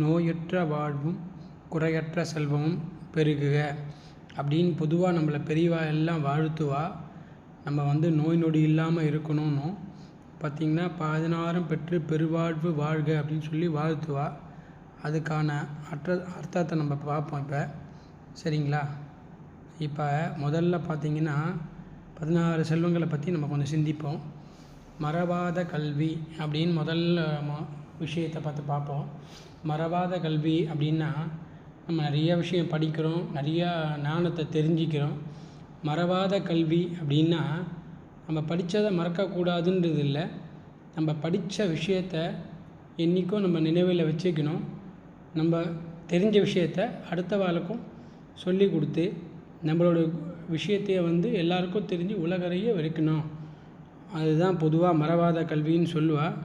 நோயற்ற வாழ்வும் குறையற்ற செல்வமும் பெருகுக அப்படின்னு பொதுவாக நம்மளை பெரியவா எல்லாம் வாழ்த்துவா. நம்ம நோய் நொடி இல்லாமல் இருக்கணும்னு பார்த்திங்கன்னா 16 பெற்று பெருவாழ்வு வாழ்க அப்படின்னு சொல்லி வாழ்த்துவா. அதுக்கான அர்த்தத்தை நம்ம பார்ப்போம் இப்போ. சரிங்களா? இப்போ முதல்ல பார்த்திங்கன்னா 16 செல்வங்களை பற்றி நம்ம கொஞ்சம் சிந்திப்போம். மறவாத கல்வி அப்படின்னு முதல்ல விஷயத்தை பார்ப்போம். மறவாத கல்வி அப்படின்னா நம்ம நிறைய விஷயம் படிக்கிறோம், நிறையா ஞானத்தை தெரிஞ்சிக்கிறோம். மறவாத கல்வி அப்படின்னா நம்ம படித்ததை மறக்கக்கூடாதுன்றது இல்லை, நம்ம படித்த விஷயத்த என்றைக்கும் நம்ம நினைவில் வச்சுக்கணும். நம்ம தெரிஞ்ச விஷயத்த அடுத்த வாழ்க்கும் சொல்லி கொடுத்து நம்மளோட விஷயத்தையே எல்லாருக்கும் தெரிஞ்சு உலகறைய வைக்கணும். அதுதான் பொதுவாக மறவாத கல்வின்னு சொல்லுவாள்.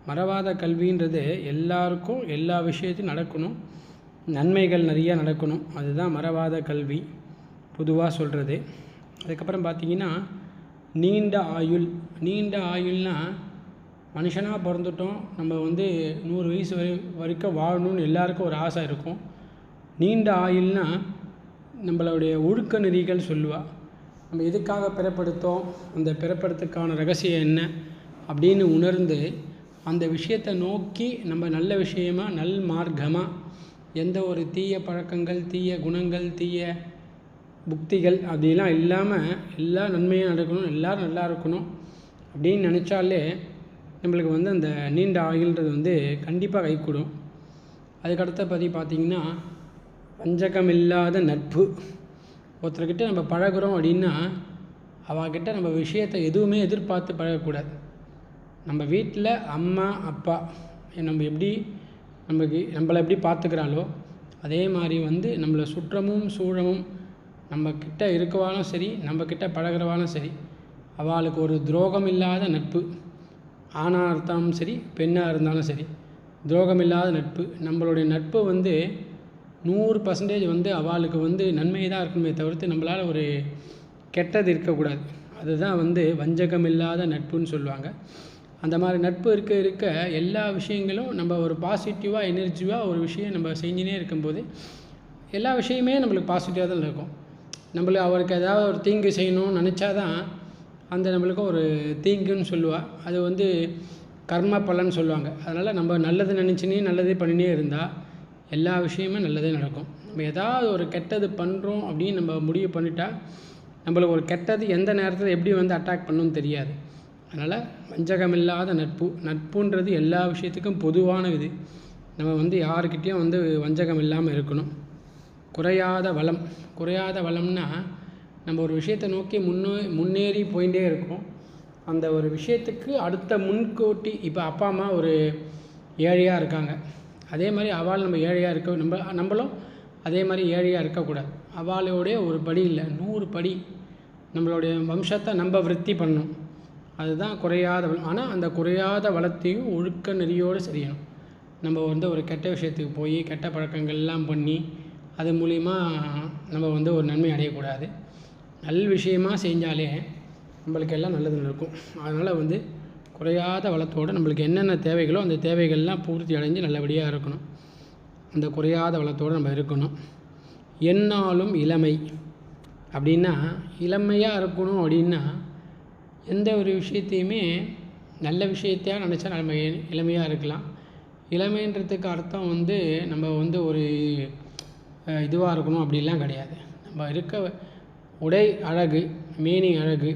மறவாத கல்வின்றது எல்லாருக்கும் எல்லா விஷயத்தையும் நடக்கணும், நன்மைகள் நிறையா நடக்கணும். அதுதான் மறவாத கல்வி பொதுவாக சொல்கிறது. அதுக்கப்புறம் பார்த்திங்கன்னா நீண்ட ஆயுள். நீண்ட ஆயுள்னால் மனுஷனாக பிறந்துட்டோம், நம்ம 100 வயசு வரைக்கும் வாழணும்னு எல்லாருக்கும் ஒரு ஆசை இருக்கும். நீண்ட ஆயுள்னால் நம்மளுடைய ஒழுக்க நெறிகள் சொல்லுவாள். நம்ம எதுக்காக பிறப்படுத்தோம், அந்த பிறப்படுறதுக்கான ரகசியம் என்ன அப்படின்னு உணர்ந்து அந்த விஷயத்தை நோக்கி நம்ம நல்ல விஷயமாக நல் மார்க்கமாக எந்த ஒரு தீய பழக்கங்கள், தீய குணங்கள், தீய புக்திகள் அப்படிலாம் இல்லாமல் எல்லா நன்மையாக நடக்கணும், எல்லோரும் நல்லா இருக்கணும் அப்படின்னு நினச்சாலே நம்மளுக்கு அந்த நீண்ட ஆயுள்ன்றது கண்டிப்பாக கைகூடும். அதுக்கடுத்த பற்றி பார்த்திங்கன்னா வஞ்சகம் இல்லாத நட்பு. ஒருத்தர்கிட்ட நம்ம பழகுறோம் அப்படின்னா அவகிட்ட நம்ம விஷயத்தை எதுவுமே எதிர்பார்த்து பழகக்கூடாது. நம்ம வீட்டில் அம்மா அப்பா நம்மளை எப்படி பார்த்துக்கிறாளோ அதே மாதிரி நம்மளை சுற்றமும் சூழமும் நம்மக்கிட்ட இருக்கவாலும் சரி, நம்மக்கிட்ட பழகிறவாலும் சரி, அவளுக்கு ஒரு துரோகம் இல்லாத நட்பு. ஆணாக இருந்தாலும் சரி, பெண்ணாக இருந்தாலும் சரி, துரோகம் இல்லாத நட்பு. நம்மளுடைய நட்பு 100% அவளுக்கு நன்மை தான் இருக்கணுமே தவிர்த்து நம்மளால் ஒரு கெட்டது இருக்கக்கூடாது. அதுதான் வஞ்சகம் இல்லாத நட்புன்னு சொல்லுவாங்க. அந்த மாதிரி நட்பு இருக்க எல்லா விஷயங்களும் நம்ம ஒரு பாசிட்டிவாக எனர்ஜிவாக ஒரு விஷயம் நம்ம செஞ்சுனே இருக்கும்போது எல்லா விஷயமே நம்மளுக்கு பாசிட்டிவாக தான் இருக்கும். அவருக்கு ஏதாவது ஒரு தீங்கு செய்யணும்னு நினச்சாதான் நம்மளுக்கு ஒரு தீங்குன்னு சொல்லுவாள். அது கர்ம பலன்னு சொல்லுவாங்க. அதனால் நம்ம நல்லது நினச்சினே நல்லதே பண்ணினே இருந்தால் எல்லா விஷயமே நல்லதே நடக்கும். நம்ம ஏதாவது ஒரு கெட்டது பண்ணுறோம் அப்படின்னு நம்ம முடிவு பண்ணிட்டா நம்மளுக்கு ஒரு கெட்டது எந்த நேரத்தில் எப்படி அட்டாக் பண்ணணும்னு தெரியாது. அதனால் வஞ்சகமில்லாத நட்புன்றது எல்லா விஷயத்துக்கும் பொதுவான இது. நம்ம யாருக்கிட்டேயும் வஞ்சகம் இல்லாமல் இருக்கணும். குறையாத வளம். குறையாத வளம்னா நம்ம ஒரு விஷயத்தை நோக்கி முன்னேறி போயிட்டே இருக்கோம். அந்த ஒரு விஷயத்துக்கு அடுத்த முன்கூட்டி இப்போ அப்பா அம்மா ஒரு ஏழையாக இருக்காங்க, அதே மாதிரி அவள் நம்ம ஏழையாக இருக்க நம்மளும் அதே மாதிரி ஏழையாக இருக்கக்கூடாது. அவளோடைய ஒரு படி இல்லை 100 படி நம்மளுடைய வம்சத்தை நம்ம விருத்தி பண்ணணும். அதுதான் குறையாத வளம். ஆனால் அந்த குறையாத வளத்தையும் ஒழுக்க நெறியோடு செய்யணும். நம்ம ஒரு கெட்ட விஷயத்துக்கு போய் கெட்ட பழக்கங்கள்லாம் பண்ணி அது மூலிமா நம்ம ஒரு நன்மை அடையக்கூடாது. நல் விஷயமாக செஞ்சாலே நம்மளுக்கு எல்லாம் நல்லது நடக்கும். அதனால் குறையாத வளத்தோடு நம்மளுக்கு என்னென்ன தேவைகளோ அந்த தேவைகள்லாம் பூர்த்தி அடைஞ்சு நல்லபடியாக இருக்கணும். அந்த குறையாத வளத்தோடு நம்ம இருக்கணும். எந்நாளும் இளமை அப்படின்னா இளமையாக இருக்கணும். அப்படின்னா எந்த ஒரு விஷயத்தையுமே நல்ல விஷயத்தையாக நினச்சா நம்ம இளமையாக இருக்கலாம். இளமைன்றதுக்கு அர்த்தம் நம்ம ஒரு இதுவாக இருக்கணும் அப்படிலாம் கிடையாது. நம்ம இருக்க உடை அழகு, மேனி அழகு,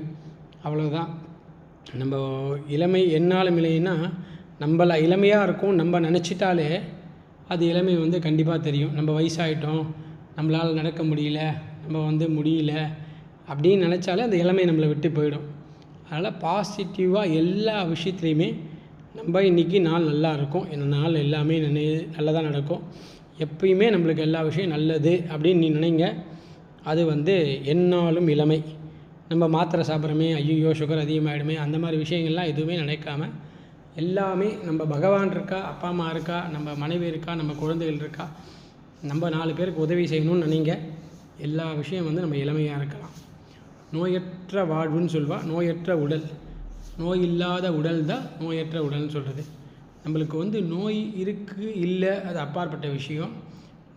அவ்வளோதான். நம்ம இளமை எந்நாளும் இளைனா நம்மள இளமையாக இருக்கும் நம்ம நினச்சிட்டாலே அது இளமை கண்டிப்பாக தெரியும். நம்ம வயசாகிட்டோம், நம்மளால் நடக்க முடியல, நம்ம முடியல அப்படின்னு நினச்சாலே அந்த இளமை நம்மளை விட்டு போயிடும். அதனால் பாசிட்டிவாக எல்லா விஷயத்துலையுமே நம்ம இன்றைக்கி நாள் நல்லா இருக்கும், இந்த நாள் எல்லாமே நல்லதாக நடக்கும், எப்பயுமே நம்மளுக்கு எல்லா விஷயம் நல்லது அப்படின்னு நீ நினைங்க. அது எந்நாளும் இளமை. நம்ம மாத்திரை சாப்பிட்றோமே, ஐயோ சுகர் அதிகமாகிடுமே, அந்த மாதிரி விஷயங்கள்லாம் எதுவுமே நினைக்காமல் எல்லாமே நம்ம பகவான் இருக்கா, அப்பா அம்மா இருக்கா, நம்ம மனைவி இருக்கா, நம்ம குழந்தைகள் இருக்கா, நம்ம 4 பேருக்கு உதவி செய்யணும்னு நினைங்க. எல்லா விஷயம் நம்ம இளமையாக இருக்கலாம். நோயற்ற வாழ்வுன்னு சொல்லுவாள். நோயற்ற உடல், நோய் இல்லாத உடல் தான் நோயற்ற உடல்னு சொல்கிறது. நம்மளுக்கு வந்து நோய் இருக்குது இல்லை அது அப்பாற்பட்ட விஷயம்.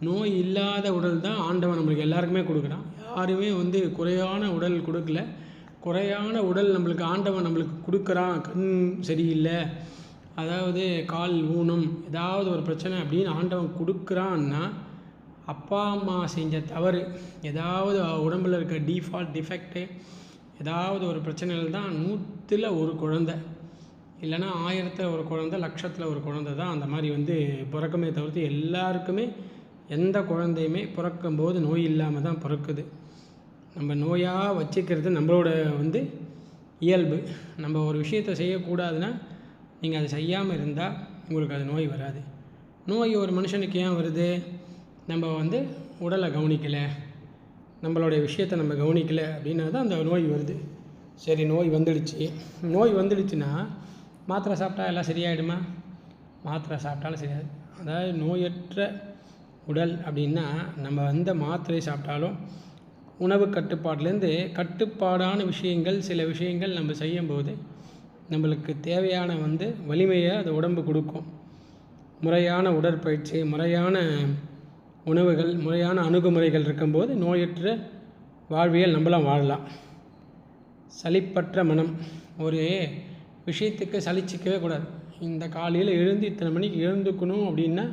நோய் இல்லாத உடல் தான் ஆண்டவன் நம்மளுக்கு எல்லாருக்குமே கொடுக்குறான். யாருமே வந்து குறையான உடல் கொடுக்கல. குறையான உடல் நம்மளுக்கு ஆண்டவன் நம்மளுக்கு கொடுக்குறான். கண் சரியில்லை, அதாவது கால் ஊனம், ஏதாவது ஒரு பிரச்சனை அப்படின்னு ஆண்டவன் கொடுக்குறான்னா அப்பா அம்மா செஞ்ச தவறு, ஏதாவது உடம்பில் இருக்க டிஃபெக்ட்டு, ஏதாவது ஒரு பிரச்சனைகள் தான் 100ல் ஒரு குழந்தை, இல்லைன்னா 1000ல் ஒரு குழந்தை, லட்சத்தில் ஒரு குழந்தை தான் அந்த மாதிரி வந்து பிறக்குமே தவிர்த்து எல்லாருக்குமே எந்த குழந்தையுமே பிறக்கும்போது நோய் இல்லாமல் தான் பிறக்குது. நம்ம நோயாக வச்சுக்கிறது நம்மளோட வந்து இயல்பு. நம்ம ஒரு விஷயத்தை செய்யக்கூடாதுன்னா நீங்கள் அதை செய்யாமல் இருந்தால் உங்களுக்கு அது நோய் வராது. நோய் ஒரு மனுஷனுக்கு ஏன் வருது? நம்ம வந்து உடலை கவனிக்கலை, நம்மளுடைய விஷயத்தை நம்ம கவனிக்கலை அப்படின்னா தான் அந்த நோய் வருது. சரி, நோய் வந்துடுச்சுன்னா மாத்திரை சாப்பிட்டா எல்லாம் சரியாயிடுமா? மாத்திரை சாப்பிட்டாலும் சரியாது. அதாவது நோயற்ற உடல் அப்படின்னா நம்ம வந்து மாத்திரை சாப்பிட்டாலும் உணவு கட்டுப்பாட்டிலேருந்து கட்டுப்பாடான விஷயங்கள், சில விஷயங்கள் நம்ம செய்யும்போது நம்மளுக்கு தேவையான வந்து வலிமையை அது உடம்பு கொடுக்கும். முறையான உடற்பயிற்சி, முறையான உணவுகள், முறையான அணுகுமுறைகள் இருக்கும்போது நோயற்ற வாழ்வியல் நம்மளாம் வாழலாம். சலிப்பற்ற மனம், ஒரு விஷயத்துக்கு சலிச்சிக்கவே கூடாது. இந்த காலையில் எழுந்து இத்தனை மணிக்கு எழுந்துக்கணும் அப்படின்னா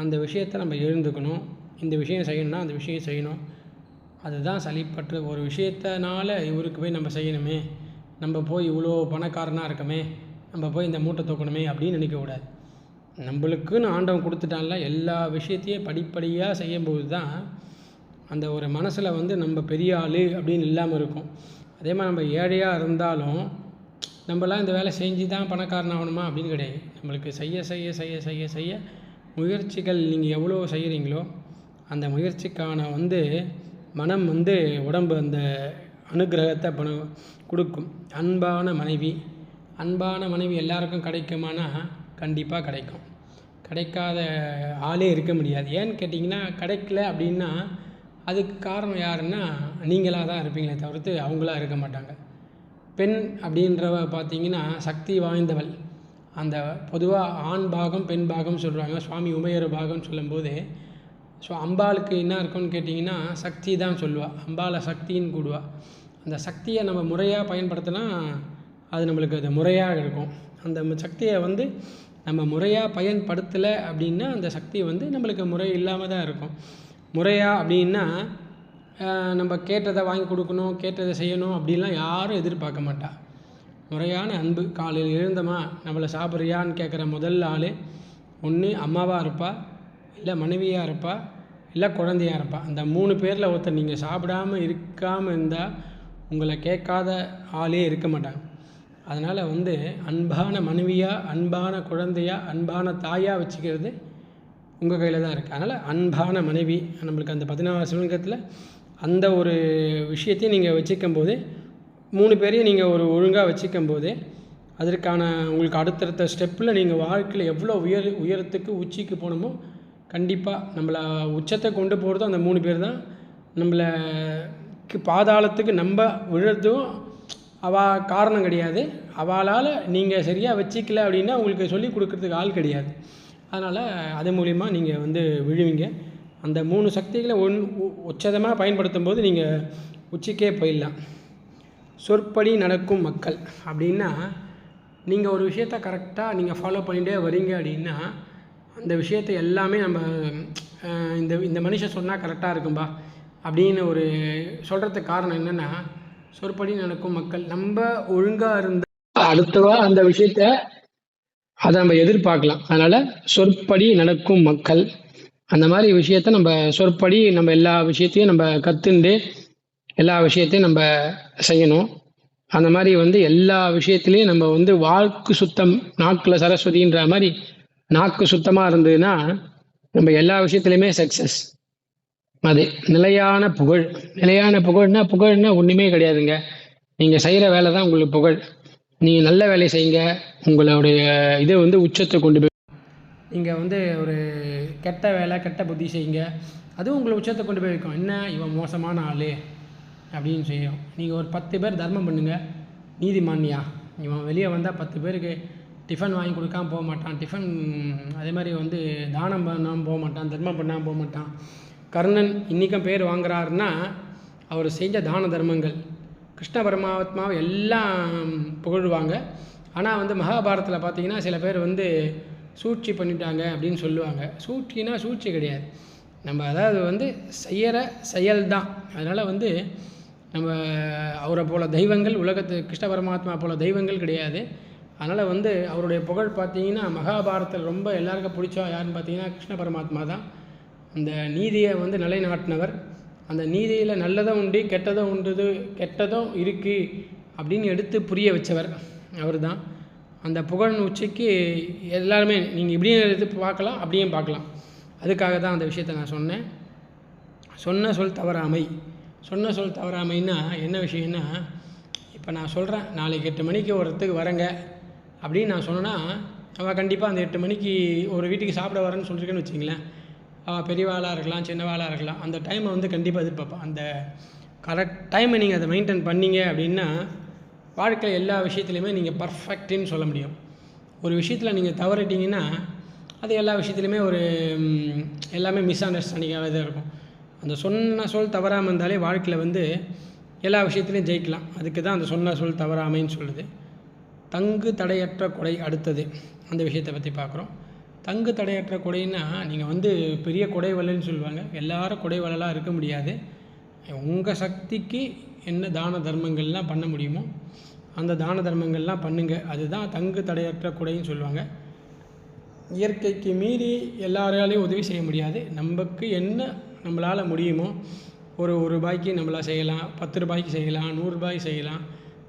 அந்த விஷயத்தை நம்ம எழுந்துக்கணும். இந்த விஷயம் செய்யணும்னா அந்த விஷயம் செய்யணும். அதுதான் சலிப்பற்ற. ஒரு விஷயத்தினால இவருக்கு போய் நம்ம செய்யணுமே, நம்ம போய் இவ்வளோ பணக்காரனாக இருக்கமே, நம்ம போய் இந்த மூட்டை தூக்கணுமே அப்படின்னு நினைக்கக்கூடாது. நம்மளுக்குன்னு ஆண்டவன் கொடுத்துட்டான்ல, எல்லா விஷயத்தையும் படிப்படியாக செய்யும்போது தான் அந்த ஒரு மனசில் வந்து நம்ம பெரிய ஆள் அப்படின்னு இல்லாமல் இருக்கும். அதே மாதிரி நம்ம ஏழையாக இருந்தாலும் நம்மளாம் இந்த வேலை செஞ்சு தான் பணக்காரன் ஆகணுமா அப்படின்னு கிடையாது. நம்மளுக்கு செய்ய செய்ய செய்ய செய்ய செய்ய முயற்சிகள் நீங்கள் எவ்வளோ செய்கிறீங்களோ அந்த முயற்சிக்கான வந்து மனம் வந்து உடம்பு அந்த அனுகிரகத்தை கொடுக்கும். அன்பான மனைவி எல்லாருக்கும் கிடைக்குமானா கண்டிப்பாக கிடைக்கும். கிடைக்காத ஆளே இருக்க முடியாது. ஏன்னு கேட்டிங்கன்னா, கிடைக்கல அப்படின்னா அதுக்கு காரணம் யாருன்னா நீங்களாக தான் இருப்பீங்களே தவிர்த்து அவங்களாக இருக்க மாட்டாங்க. பெண் அப்படின்றவ பார்த்திங்கன்னா சக்தி வாய்ந்தவள். அந்த பொதுவாக ஆண் பாகம் பெண் பாகம் சொல்கிறாங்க. சுவாமி உமையர் பாகம்னு சொல்லும்போது அம்பாளுக்கு என்ன இருக்குன்னு கேட்டிங்கன்னா சக்தி தான் சொல்லுவாள். அம்பாளை சக்தின்னு கூடுவா. அந்த சக்தியை நம்ம முறையாக பயன்படுத்தினா அது நம்மளுக்கு அது முறையாக இருக்கும். அந்த சக்தியை வந்து நம்ம முறையாக பயன்படுத்தலை அப்படின்னா அந்த சக்தி வந்து நம்மளுக்கு முறை இல்லாமல் தான் இருக்கும். முறையாக அப்படின்னா நம்ம கேட்டதை வாங்கி கொடுக்கணும், கேட்டதை செய்யணும் அப்படின்லாம் யாரும் எதிர்பார்க்க மாட்டா. முறையான அன்பு, காலையில் எழுந்தமா நம்மளை சாப்பிட்றியான்னு கேட்குற முதல் ஆள் ஒன்று அம்மாவாக இருப்பா, இல்லை மனைவியாக இருப்பா, இல்லை குழந்தையாக இருப்பா. அந்த 3 பேரில் ஒருத்தர் நீங்கள் சாப்பிடாமல் இருக்காமல் இருந்தால் உங்களை கேட்காத ஆளே இருக்க மாட்டாங்க. அதனால் வந்து அன்பான மனைவியாக, அன்பான குழந்தையாக, அன்பான தாயாக வச்சுக்கிறது உங்கள் கையில் தான் இருக்குது. அதனால் அன்பான மனைவி நம்மளுக்கு அந்த 16 சிவலிங்கத்தில் அந்த ஒரு விஷயத்தையும் நீங்கள் வச்சுக்கும்போது 3 பேரையும் நீங்கள் ஒரு ஒழுங்காக வச்சுக்கும்போது அதற்கான உங்களுக்கு அடுத்தடுத்த ஸ்டெப்பில் நீங்கள் வாழ்க்கையில் எவ்வளோ உயரத்துக்கு உச்சிக்கு போகணுமோ கண்டிப்பாக நம்மளை உச்சத்தை கொண்டு போகிறதும் அந்த 3 பேர் தான். நம்மளை பாதாளத்துக்கு நம்ம விழுறதும் அவள் காரணம் கிடையாது. அவளால் நீங்கள் சரியாக வச்சிக்கல அப்படின்னா உங்களுக்கு சொல்லிக் கொடுக்குறதுக்கு ஆள் கிடையாது. அதனால் அது மூலிமா நீங்கள் வந்து விழுவீங்க. அந்த 3 சக்திகளை உச்சதமாக பயன்படுத்தும் போது நீங்கள் உச்சிக்கே போயிடலாம். சொற்படி நடக்கும் மக்கள் அப்படின்னா நீங்கள் ஒரு விஷயத்தை கரெக்டாக நீங்கள் ஃபாலோ பண்ணிகிட்டே வரீங்க அப்படின்னா அந்த விஷயத்தை எல்லாமே நம்ம இந்த மனுஷன் சொன்னால் கரெக்டாக இருக்கும்பா அப்படின்னு ஒரு சொல்கிறதுக்கு காரணம் என்னென்னா, சொற்படி நடக்கும் மக்கள். நம்ம ஒழுங்காக இருந்தால் அடுத்தவா அந்த விஷயத்த அதை நம்ம எதிர்பார்க்கலாம். அதனால் சொற்படி நடக்கும் மக்கள் அந்த மாதிரி விஷயத்த நம்ம சொற்படி நம்ம எல்லா விஷயத்தையும் நம்ம கற்றுண்டு எல்லா விஷயத்தையும் நம்ம செய்யணும். அந்த மாதிரி வந்து எல்லா விஷயத்துலேயும் நம்ம வந்து வாக்கு சுத்தம், நாக்கில் சரஸ்வதின்ற மாதிரி நாக்கு சுத்தமாக இருந்ததுன்னா நம்ம எல்லா விஷயத்துலையுமே சக்ஸஸ். அது நிலையான புகழ்னா ஒன்றுமே கிடையாதுங்க. நீங்கள் செய்கிற வேலை தான் உங்களுக்கு புகழ். நீங்கள் நல்ல வேலையை செய்யுங்க, உங்களுடைய இதை வந்து உச்சத்தை கொண்டு போய். நீங்கள் வந்து ஒரு கெட்ட வேலை, கெட்ட புத்தி செய்யுங்க, அதுவும் உங்களை உச்சத்தை கொண்டு போய் வைக்கும். என்ன இவன் மோசமான ஆள் அப்படின்னு செய்யும். நீங்கள் ஒரு 10 பேர் தர்மம் பண்ணுங்கள், நீதிமான்யா இவன் வெளியே வந்தால் 10 பேருக்கு டிஃபன் வாங்கி கொடுக்காம போக மாட்டான், டிஃபன் அதே மாதிரி வந்து தானம் பண்ணாமல் போக மாட்டான், தர்மம் பண்ணாமல் போக மாட்டான். கர்ணன் இன்றைக்கும் பேர் வாங்குறாருன்னா அவர் செஞ்ச தான தர்மங்கள். கிருஷ்ண பரமாத்மாவை எல்லாம் புகழ்வாங்க. ஆனால் வந்து மகாபாரதத்தில் பார்த்திங்கன்னா சில பேர் வந்து சூழ்ச்சி பண்ணிட்டாங்க அப்படின்னு சொல்லுவாங்க. சூழ்ச்சினா சூழ்ச்சி கிடையாது, நம்ம அதாவது வந்து செய்கிற செயல் தான். அதனால் வந்து நம்ம அவரை போல் தெய்வங்கள் உலகத்து கிருஷ்ண பரமாத்மா போல் தெய்வங்கள் கிடையாது. அதனால் வந்து அவருடைய புகழ் பார்த்திங்கன்னா மகாபாரதத்தில் ரொம்ப எல்லாருக்கும் பிடிச்சா யாருன்னு பார்த்தீங்கன்னா கிருஷ்ண பரமாத்மா தான். அந்த நீதியை வந்து நிலைநாட்டினவர். அந்த நீதியில் நல்லதும் உண்டு கெட்டதும் உண்டு, கெட்டதும் இருக்குது அப்படின்னு எடுத்து புரிய வச்சவர் அவர் தான். அந்த புகழ் உச்சிக்கு எல்லாருமே நீங்கள் இப்படியும் எடுத்து பார்க்கலாம், அப்படியும் பார்க்கலாம். அதுக்காக தான் அந்த விஷயத்தை நான் சொன்னேன். சொன்ன சொல் தவறாமை. சொன்ன சொல் தவறாமைன்னா என்ன விஷயம்னா, இப்போ நான் சொல்கிறேன் நாளைக்கு 8 மணிக்கு ஒரு இடத்துக்கு வரேங்க அப்படின்னு நான் சொன்னேன்னா அவள் கண்டிப்பாக அந்த 8 மணிக்கு ஒரு வீட்டுக்கு சாப்பிட வரேன்னு சொல்லியிருக்கேன்னு வச்சிங்களேன், பெரியவாளாக இருக்கலாம் சின்னவாளாக இருக்கலாம், அந்த டைமை வந்து கண்டிப்பாக எதிர்பார்ப்பேன். அந்த கரெக்ட் டைமை நீங்கள் அதை மெயின்டைன் பண்ணீங்க அப்படின்னா வாழ்க்கை எல்லா விஷயத்துலையுமே நீங்கள் பர்ஃபெக்ட்டுன்னு சொல்ல முடியும். ஒரு விஷயத்தில் நீங்கள் தவறிட்டீங்கன்னா அது எல்லா விஷயத்துலையுமே ஒரு எல்லாமே மிஸ் அண்டர்ஸ்டாண்டிங்காகவே தான் இருக்கும். அந்த சொன்ன சொல் தவறாமல் இருந்தாலே வாழ்க்கையில் வந்து எல்லா விஷயத்துலையும் ஜெயிக்கலாம். அதுக்கு தான் அந்த சொன்ன சொல் தவறாமைன்னு சொல்லுது. தங்கு தடையற்ற கொடை அடுத்தது அந்த விஷயத்தை பற்றி பார்க்குறோம். தங்கு தடையற்ற கொடைன்னா நீங்கள் வந்து பெரிய கொடை வலைன்னு சொல்லுவாங்க. எல்லாரும் கொடை வலைலாம் இருக்க முடியாது. உங்கள் சக்திக்கு என்ன தான தர்மங்கள்லாம் பண்ண முடியுமோ அந்த தான தர்மங்கள்லாம் பண்ணுங்கள். அதுதான் தங்கு தடையற்ற கொடைன்னு சொல்லுவாங்க. இயற்கைக்கு மீறி எல்லாராலையும் உதவி செய்ய முடியாது. நமக்கு என்ன நம்மளால் முடியுமோ ஒரு ரூபாய்க்கு நம்மளால் செய்யலாம், 10 ரூபாய்க்கு செய்யலாம், 100 ரூபாய்க்கு செய்யலாம்.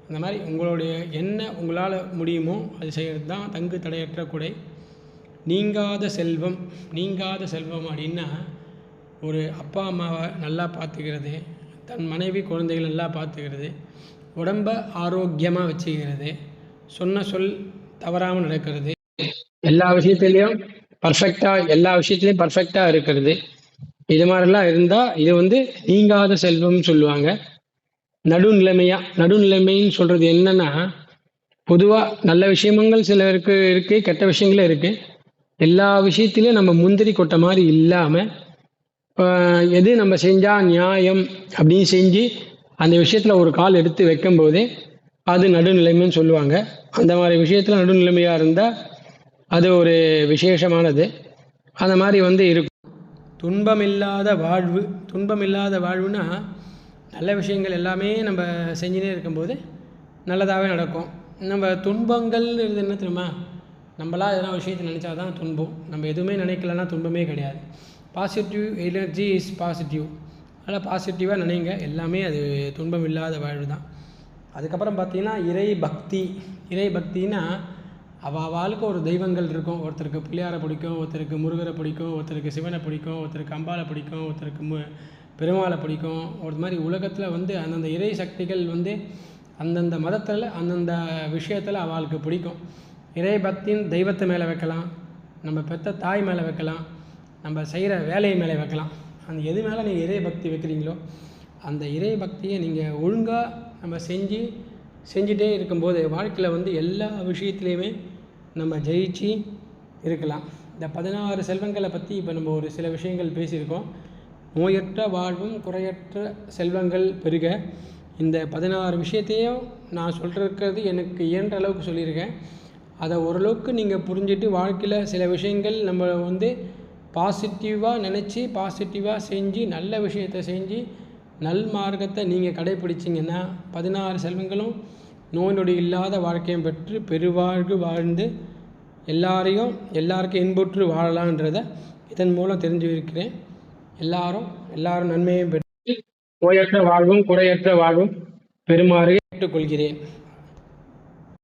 அந்த மாதிரி உங்களுடைய என்ன உங்களால் முடியுமோ அது செய்கிறது தான் தங்கு தடையற்ற கொடை. நீங்காத செல்வம். நீங்காத செல்வம் அப்படின்னா ஒரு அப்பா அம்மாவை நல்லா பார்த்துக்கிறது, தன் மனைவி குழந்தைகள் நல்லா பார்த்துக்கிறது, உடம்பை ஆரோக்கியமாக வச்சுக்கிறது, சொன்ன சொல் தவறாமல் நடக்கிறது, எல்லா விஷயத்துலேயும் பர்ஃபெக்டாக இருக்கிறது. இது மாதிரிலாம் இருந்தால் இது வந்து நீங்காத செல்வம்னு சொல்லுவாங்க. நடுநிலைமைன்னு சொல்கிறது என்னென்னா, பொதுவாக நல்ல விஷயங்கள் சிலருக்கு இருக்குது, கெட்ட விஷயங்களும் இருக்குது. எல்லா விஷயத்துலையும் நம்ம முந்திரி கொட்டை மாதிரி இல்லாமல் எது நம்ம செஞ்சால் நியாயம் அப்படின்னு செஞ்சு அந்த விஷயத்தில் ஒரு கால் எடுத்து வைக்கும்போதே அது நடுநிலைமைன்னு சொல்லுவாங்க. அந்த மாதிரி விஷயத்தில் நடுநிலைமையாக இருந்தால் அது ஒரு விசேஷமானது. அந்த மாதிரி வந்து இருக்கும். துன்பமில்லாத வாழ்வுனா நல்ல விஷயங்கள் எல்லாமே நம்ம செஞ்சுனே இருக்கும்போது நல்லதாகவே நடக்கும். நம்ம துன்பங்கள் என்ன தெரியுமா, நம்மளாக எதனா விஷயத்தை நினச்சா தான் துன்பம். நம்ம எதுவுமே நினைக்கலன்னா துன்பமே கிடையாது. Positive energy is positive. அதனால் பாசிட்டிவாக நினைங்க, எல்லாமே அது துன்பம் இல்லாத வாழ்வு தான். அதுக்கப்புறம் பார்த்திங்கன்னா இறை பக்தின்னா அவளுக்கு ஒரு தெய்வங்கள் இருக்கும். ஒருத்தருக்கு பிள்ளையாரை பிடிக்கும், ஒருத்தருக்கு முருகரை பிடிக்கும், ஒருத்தருக்கு சிவனை பிடிக்கும், ஒருத்தருக்கு அம்பாளை பிடிக்கும், ஒருத்தருக்கு பெருமாளை பிடிக்கும். ஒரு மாதிரி உலகத்தில் வந்து அந்தந்த இறை சக்திகள் வந்து அந்தந்த மதத்தில் அந்தந்த விஷயத்தில் அவளுக்கு பிடிக்கும். இறை பக்தியின் தெய்வத்தை மேலே வைக்கலாம், நம்ம பெற்ற தாய் மேலே வைக்கலாம், நம்ம செய்கிற வேலை மேலே வைக்கலாம். அந்த எது மேலே நீங்கள் இறை பக்தி வைக்கிறீங்களோ அந்த இறை பக்தியை நீங்கள் ஒழுங்காக நம்ம செஞ்சுட்டே இருக்கும்போது வாழ்க்கையில் வந்து எல்லா விஷயத்துலையுமே நம்ம ஜெயிச்சு இருக்கலாம். இந்த 16 செல்வங்களை பற்றி இப்போ நம்ம ஒரு சில விஷயங்கள் பேசியிருக்கோம். நோயற்ற வாழ்வும் குறையற்ற செல்வங்கள் பெருக. இந்த 16 விஷயத்தையும் நான் சொல்லிருக்கிறது எனக்கு இயன்ற அளவுக்கு சொல்லியிருக்கேன். அதை ஓரளவுக்கு நீங்கள் புரிஞ்சுட்டு வாழ்க்கையில் சில விஷயங்கள் நம்ம வந்து பாசிட்டிவாக நினச்சி பாசிட்டிவாக செஞ்சு நல்ல விஷயத்தை செஞ்சு நல் மார்க்கத்தை நீங்கள் கடைப்பிடிச்சிங்கன்னா 16 செல்வங்களும் நோய் நொடி இல்லாத வாழ்க்கையும் பெற்று பெருவாழ்வு வாழ்ந்து எல்லாருக்கும் இன்புற்று வாழலான்றதை இதன் மூலம் தெரிஞ்சு இருக்கிறேன். எல்லாரும் நன்மையும் பெற்று நோயற்ற வாழ்வும் குறையற்ற வாழ்வும் பெருமாறு கேட்டுக்கொள்கிறேன்.